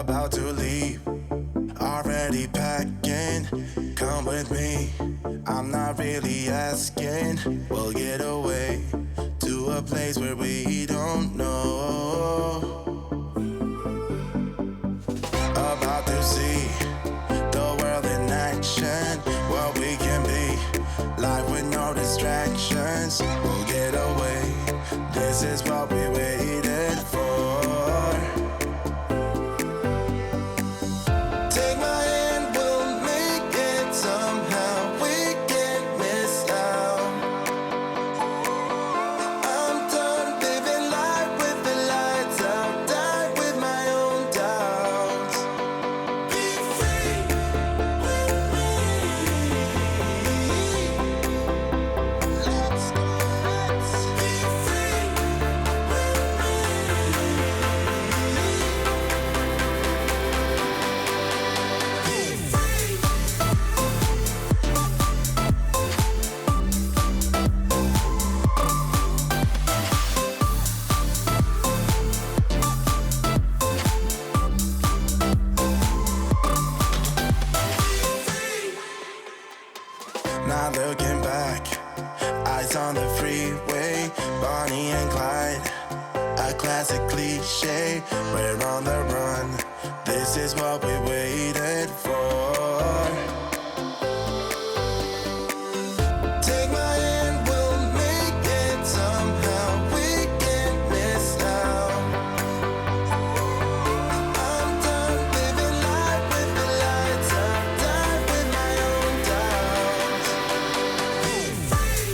about to leave, already packing. Come with me, I'm not really asking. We'll get away to a place where we don't know. About to see the world in action, what we can be, life with no distractions. We'll get away, this is what we waited for. Take my hand, we'll make it somehow. We can't miss out. I'm done living life with the lights out. Die with my own doubts. Be free with me. Let's go, let's be free with me. Be free. Not looking back, eyes on the freeway, Bonnie and Clyde, a classic cliche. We're on the run, this is what we waited for. Take my hand, we'll make it somehow. We can't miss out. I'm done living life with the lights out. Die with my own doubts. Be free.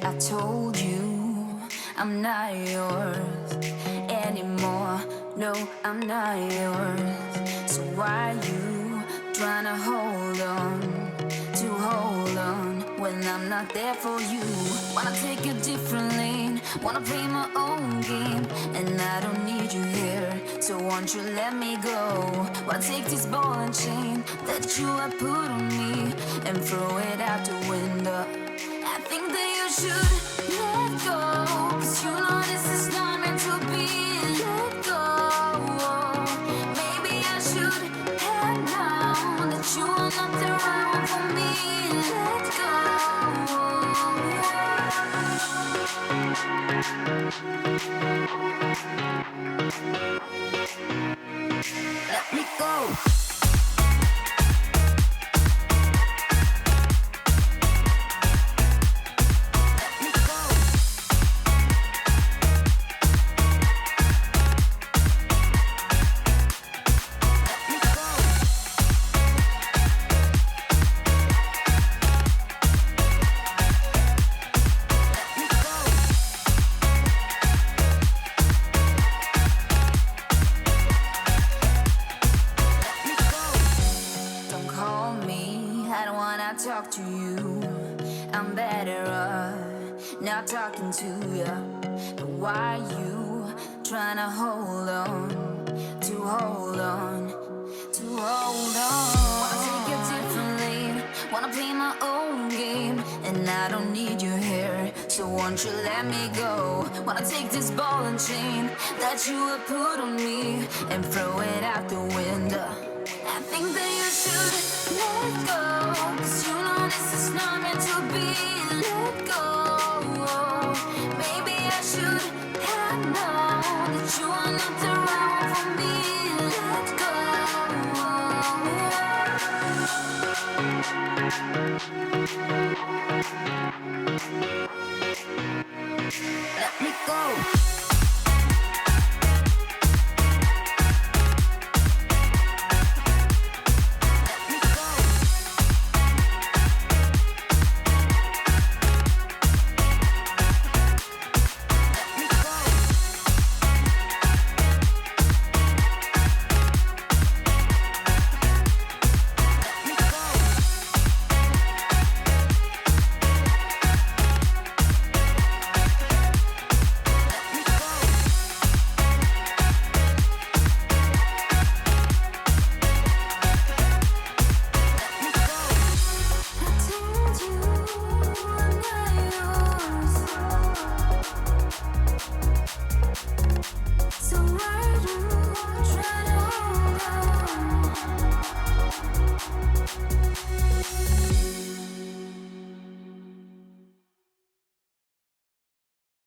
I told you I'm not yours anymore. No, I'm not yours. So why you trying to hold on when I'm not there for you? Wanna take a different lane, wanna play my own game, and I don't need you here. So won't you let me go? Wanna take this ball and chain that you have put on me and throw it out the window. I think that you should let go, 'cause you know this is not meant to be. Let go. Maybe I should have known that you are not the right one for me. Let go. Let me go. Talk to you, I'm better off not talking to you. But why you trying to hold on? Wanna take a different lane, wanna play my own game, and I don't need you here. So won't you let me go? Wanna take this ball and chain that you have put on me and throw it out the window. I think that you should let go, 'cause you know this is not meant to be. Let go. Maybe I should Let me go.